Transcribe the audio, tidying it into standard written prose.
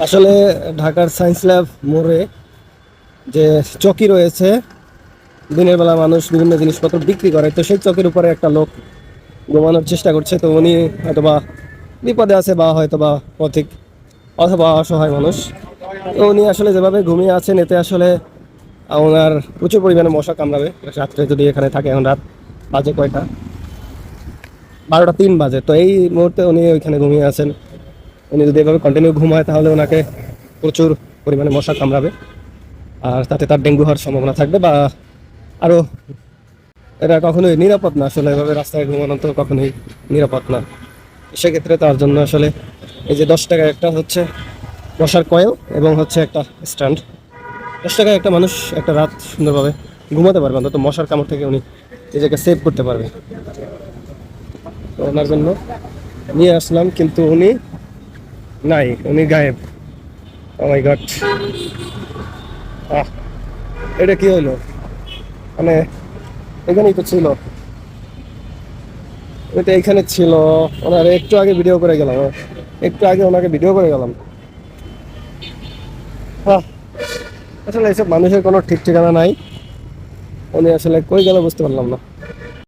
আসলে ঢাকার science lab মোড়ে যে চকি রয়েছে, দিনের বেলা মানুষ বিভিন্ন জিনিসপত্র বিক্রি করে, তো সেই চকের উপরে একটা লোক ঘুমানোর চেষ্টা করছে। তো উনি হয়তোবা বিপদে আছে বা হয়তোবা পথিক অথবা অসহায় মানুষ। তো উনি আসলে যেভাবে ঘুমিয়ে আছেন এতে আসলে ওনার প্রচুর পরিমাণে মশা কামড়াবে রাত্রে যদি এখানে থাকে। এখন রাত বাজে কয়টা? 12টা 3 বাজে। তো এই মুহূর্তে উনি ওইখানে ঘুমিয়ে আছেন। উনি যদি এভাবে কন্টিনিউ ঘুমায় তাহলে ওনাকে প্রচুর পরিমাণে মশা কামড়াবে, আর তাতে তার ডেঙ্গু হওয়ার সম্ভাবনা থাকবে বা আরও। এটা কখনোই নিরাপদ না, আসলে এভাবে রাস্তায় ঘুমানো তো কখনোই নিরাপদ না। সেক্ষেত্রে তার জন্য আসলে এই যে 10 টাকা একটা হচ্ছে মশার কয়েল এবং হচ্ছে একটা স্ট্যান্ড, 10 টাকায় একটা মানুষ একটা রাত সুন্দরভাবে ঘুমাতে পারবে, অন্তত মশার কামড় থেকে উনি নিজেকে সেভ করতে পারবে। তো ওনার জন্য নিয়ে আসলাম, কিন্তু উনি নাই, উনি গায়েব। ও মাই গড! আহ, এটা কি হইলো? মানে এখানেই তো ছিল, উনি তো এইখানে ছিল। ওনার একটু আগে ভিডিও করে গেলাম, একটু আগে ওনাকে ভিডিও করে গেলাম। আহ, আসলে এইসব মানুষের কোনো ঠিক ঠিকানা নাই। উনি আসলে কই গেল বুঝতে পারলাম না।